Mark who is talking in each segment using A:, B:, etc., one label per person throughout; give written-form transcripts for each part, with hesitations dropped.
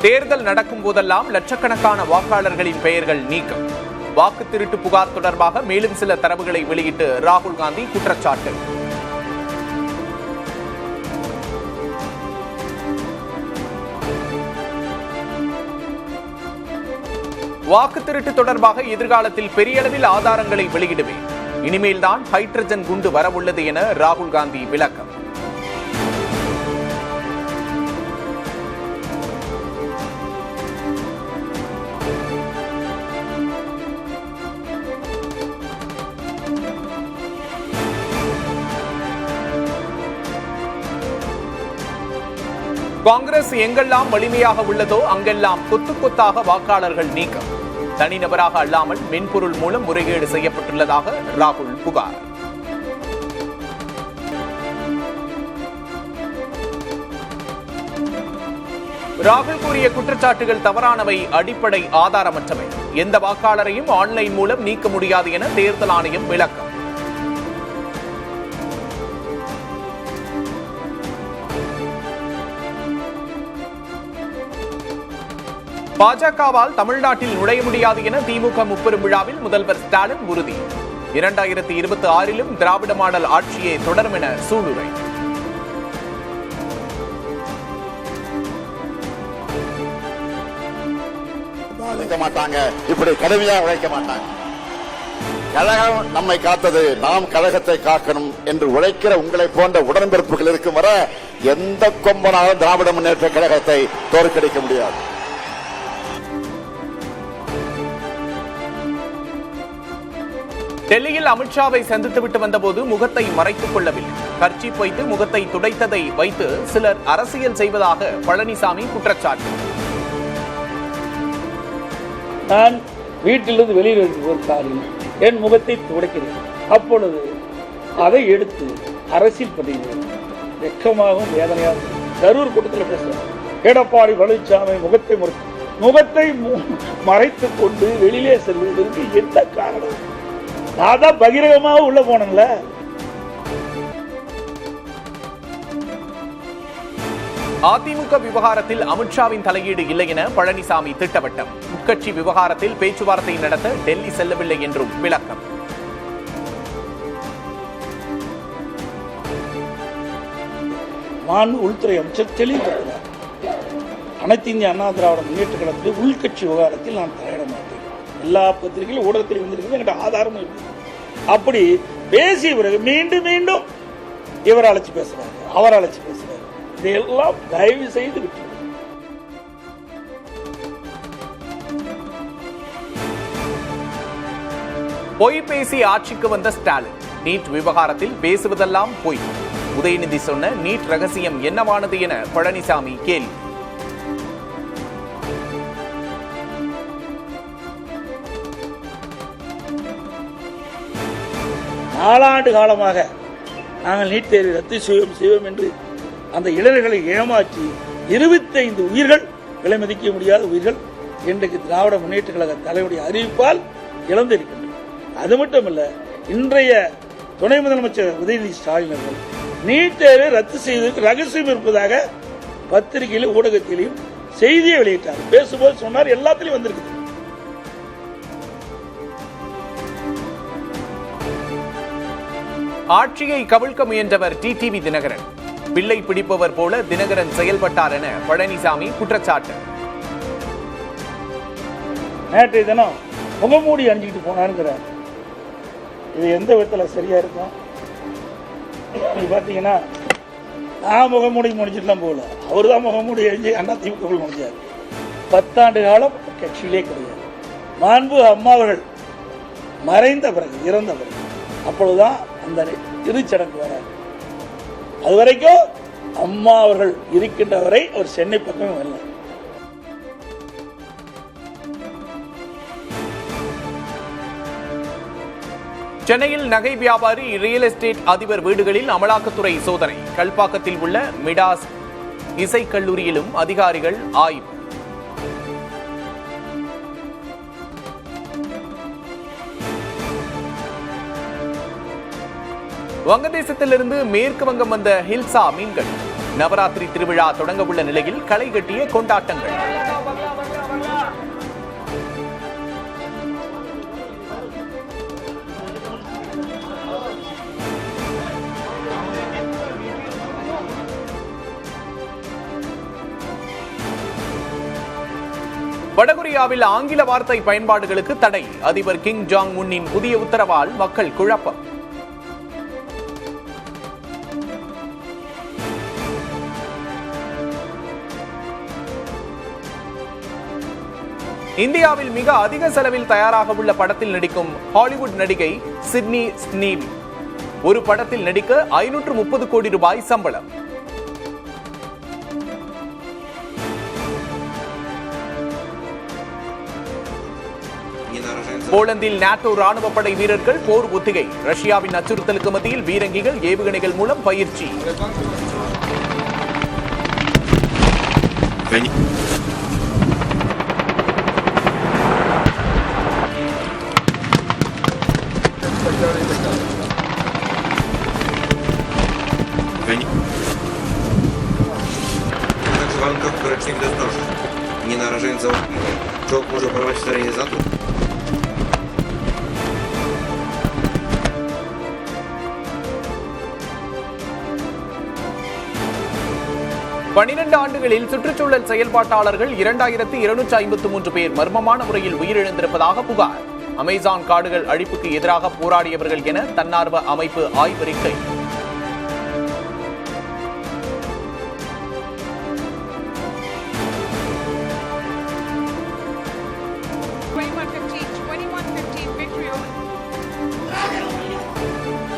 A: தேர்தல் நடக்கும் போதெல்லாம் லட்சக்கணக்கான வாக்காளர்களின் பெயர்கள் நீக்கம். வாக்கு திருட்டு புகார் தொடர்பாக மேலும் சில தரவுகளை வெளியிட்டு ராகுல் காந்தி குற்றச்சாட்டு. வாக்கு திருட்டு தொடர்பாக எதிர்காலத்தில் பெரிய அளவில் ஆதாரங்களை வெளியிடுவேன். இனிமேல்தான் ஹைட்ரஜன் குண்டு வரவுள்ளது என ராகுல் காந்தி விளக்கம். காங்கிரஸ் எங்கெல்லாம் வலிமையாக உள்ளதோ அங்கெல்லாம் கொத்து கொத்தாக வாக்காளர்கள் நீக்கம். தனிநபராக அல்லாமல் மென்பொருள் மூலம் முறைகேடு செய்யப்பட்டுள்ளதாக ராகுல் புகார். ராகுல் கூறிய குற்றச்சாட்டுகள் தவறானவை, அடிப்படை ஆதாரமற்றவை. எந்த வாக்காளரையும் ஆன்லைன் மூலம் நீக்க முடியாது என தேர்தல் ஆணையம் விளக்கம். பாஜகவால் தமிழ்நாட்டில் நுழைய முடியாது என திமுக முப்பெரும் விழாவில் முதல்வர் ஸ்டாலின் உறுதி. 2026 திராவிட மாடல் ஆட்சியே தொடரும் என சூளுரை.
B: மாட்டாங்க, இப்படி கடுமையாக உழைக்க மாட்டாங்க. கழகம் நம்மை காத்தது, நாம் கழகத்தை காக்கணும் என்று உழைக்கிற உங்களை போன்ற உடன்பிறப்புகள் இருக்கும் வர எந்த கொம்பனாலும் திராவிட முன்னேற்ற கழகத்தை தோற்கடிக்க முடியாது.
A: டெல்லியில் அமித்ஷாவை சந்தித்துவிட்டு வந்தபோது முகத்தை மறைத்துக் கொள்ளவில்லை. கர்ச்சீப் வைத்து முகத்தை துடைத்ததை வைத்து சிலர் அரசியல் செய்வதாக பழனிசாமி குற்றச்சாட்டு.
C: நான் வீட்டிலிருந்து வெளியில் ஒரு காரில் என் முகத்தை துடைக்கிறேன். அப்பொழுது அதை எடுத்து அரசியல் பண்ணுகிறேன். வெக்கமாகவும் வேதனையாகவும் கரூர் கூட்டத்தில் பேசுகிறேன். எடப்பாடி பழனிசாமி முகத்தை மறைத்துக் கொண்டு வெளியிலே செல்வதற்கு என்ன காரணம்? நான் தான் பகிரங்கமாக உள்ள போனேன்ல.
A: அதிமுக விவகாரத்தில் அமித்ஷாவின் தலையீடு இல்லை என பழனிசாமி திட்டவட்டம். உட்கட்சி விவகாரத்தில் பேச்சுவார்த்தை நடத்த டெல்லி செல்லவில்லை என்றும் விளக்கம்.
C: உள்துறை அமைச்சர் தெளிவுபடுத்தினார். அனைத்து இந்திய அண்ணா திராவிட முன்னேற்ற கழகத்தில் உள்கட்சி விவகாரத்தில் நான் தலையிட மாட்டேன். எல்லா பத்திரிகைகளும் ஊடகத்தில் வந்திருக்கிறது, என்கிட்ட ஆதாரமும் இருக்கு. அப்படி பேசிய பிறகு மீண்டும் மீண்டும் இவர் அழைச்சி பேசுறாரு, அவர் அழைச்சி பேசுறாரு. இதையெல்லாம் தயவு செய்து விட்டு.
A: பொய் பேசி ஆட்சிக்கு வந்த ஸ்டாலின். நீட் விவகாரத்தில் பேசுவதெல்லாம் பொய். உதயநிதி சொன்ன நீட் ரகசியம் என்னவானது என பழனிசாமி கேள்வி.
C: நாலாண்டு காலமாக நாங்கள் நீட் தேர்வை ரத்து செய்வோம் என்று அந்த இளைஞர்களை ஏமாற்றி 25 உயிர்கள், விலை மதிக்க முடியாத உயிர்கள் இன்றைக்கு திராவிட முன்னேற்ற கழக தலைவருடைய அறிவிப்பால் இழந்திருக்கின்றன. அது மட்டுமல்ல, இன்றைய துணை முதலமைச்சர் உதயநிதி ஸ்டாலின் அவர்கள் நீட் தேர்வை ரத்து செய்வதற்கு ரகசியம் இருப்பதாக பத்திரிகையிலும் ஊடகத்திலையும் செய்தியை வெளியிட்டார். பேசும்போது சொன்னார், எல்லாத்திலையும் வந்திருக்கு.
A: ஆட்சியை கவிழ்க்க முயன்றவர் டிடிவி தினகரன். பிள்ளை பிடிப்பவர் போல தினகரன் செயல்பட்டார் என பழனிசாமி குற்றச்சாட்டு.
C: நேற்றைய தினம் முகமூடி அணிஞ்சிக்கிட்டு போனாருங்கிறார். இது எந்த விதத்தில் சரியா இருக்கும்? பாத்தீங்கன்னா நான் முகமூடி முடிஞ்சிட்டுலாம் போகல, அவர் தான் முகமூடி அணிஞ்சு அண்ணா திமுக முடிஞ்சார். 10 ஆண்டு காலம் கட்சியிலே கிடையாது. மாண்பு அம்மா அவர்கள் மறைந்த பிறகு, இறந்த பிறகு, அப்பொழுதுதான் அந்த இறுதிச்சடங்கு வர. அது வரைக்கும் அம்மா அவர்கள் இருக்கின்ற வரை அவர் சென்னை பக்கமே வரல.
A: சென்னையில் நகை வியாபாரி, ரியல் எஸ்டேட் அதிபர் வீடுகளில் அமலாக்கத்துறை சோதனை. கல்பாக்கத்தில் உள்ள மிடாஸ் இசைக்கல்லூரியிலும் அதிகாரிகள் ஆய்வு. வங்கதேசத்திலிருந்து மேற்கு வங்கம் வந்த ஹில்சா மீன்கள். நவராத்திரி திருவிழா தொடங்க உள்ள நிலையில் களை கட்டிய கொண்டாட்டங்கள். வடகொரியாவில் ஆங்கில வார்த்தை பயன்பாடுகளுக்கு தடை. அதிபர் கிம் ஜாங் உன்னின் புதிய உத்தரவால் மக்கள் குழப்பம். இந்தியாவில் மிக அதிக செலவில் தயாராக உள்ள படத்தில் நடிக்கும் ஹாலிவுட் நடிகை சிட்னி ஸ்னீவி. ஒரு படத்தில் நடிக்க 530 கோடி ரூபாய் சம்பளம். போலந்தில் நாட்டோ ராணுவ படை வீரர்கள் போர் ஒத்திகை. ரஷ்யாவின் அச்சுறுத்தலுக்கு மத்தியில் பீரங்கிகள் ஏவுகணைகள் மூலம் பயிற்சி.
D: W warunkach, które człowiek znosi, nie narażając załogi. Czołg może operować w terenie zatru.
A: ஆண்டுகளில் சுற்றுச்சூழல் செயல்பாட்டாளர்கள் 2253 பேர் மர்மமான முறையில் உயிரிழந்திருப்பதாக புகார். அமேசான் காடுகள் அழிப்புக்கு எதிராக போராடியவர்கள் என தன்னார்வ அமைப்பு ஆய்வறிக்கை.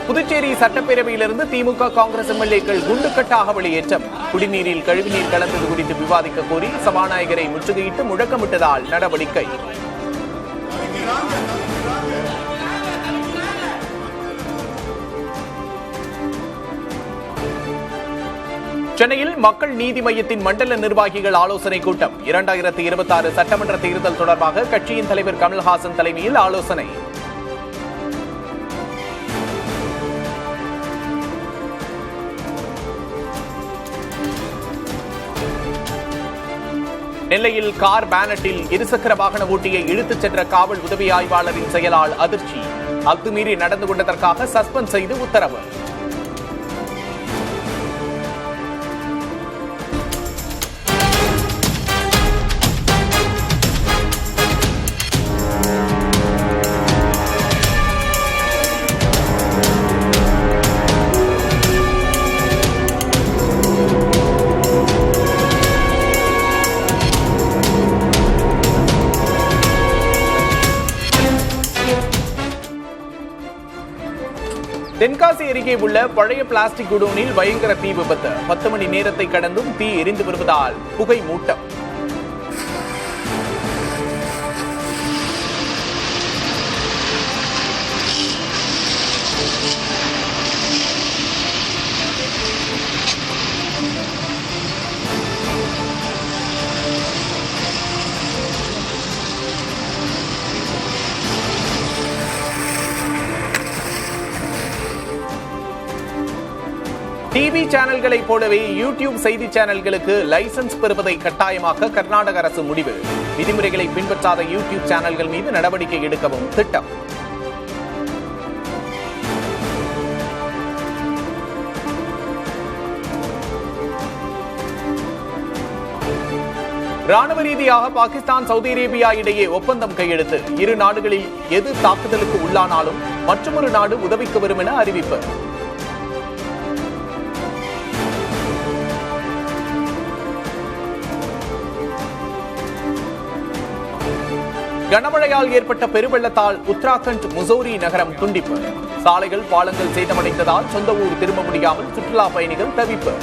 A: புதுச்சேரி சட்டப்பேரவையிலிருந்து திமுக காங்கிரஸ் எம்எல்ஏக்கள் குண்டுக்கட்டாக வெளியேற்றம். குடிநீரில் கழிவுநீர் கலந்தது குறித்து விவாதிக்க கோரி சபாநாயகரை முற்றுகையிட்டு முழக்கமிட்டதால் நடவடிக்கை. சென்னையில் மக்கள் நீதி மய்யத்தின் மண்டல நிர்வாகிகள் ஆலோசனை கூட்டம். 2026 சட்டமன்ற தேர்தல் தொடர்பாக கட்சியின் தலைவர் கமல்ஹாசன் தலைமையில் ஆலோசனை. நெல்லையில் கார் பேனட்டில் இருசக்கர வாகன ஓட்டியை இழுத்துச் சென்ற காவல் உதவி ஆய்வாளரின் செயலால் அதிர்ச்சி. அத்துமீறி நடந்து கொண்டதற்காக சஸ்பெண்ட் செய்து உத்தரவு. தென்காசி அருகே உள்ள பழைய பிளாஸ்டிக் குடோனில் பயங்கர தீ விபத்து. 10 மணி நேரத்தை கடந்தும் தீ எரிந்து வருவதால் புகை மூட்டம். டிவி சேனல்களை போலவே யூடியூப் செய்தி சேனல்களுக்கு லைசன்ஸ் பெறுவதை கட்டாயமாக்க கர்நாடக அரசு முடிவு. விதிமுறைகளை பின்பற்றாத யூடியூப் சேனல்கள் மீது நடவடிக்கை எடுக்கவும் திட்டம். ராணுவ ரீதியாக பாகிஸ்தான் சவுதி அரேபியா இடையே ஒப்பந்தம் கையெழுத்து. இரு நாடுகளில் எது தாக்குதலுக்கு உள்ளானாலும் மற்றொரு நாடு உதவிக்கு வரும் என அறிவிப்பு. கனமழையால் ஏற்பட்ட பெருவெள்ளத்தால் உத்தராகண்ட் முசோரி நகரம் துண்டிப்பு. சாலைகள் பாலங்கள் சேதமடைந்ததால் சொந்த ஊர் திரும்ப முடியாமல் சுற்றுலா பயணிகள் தவிப்பு.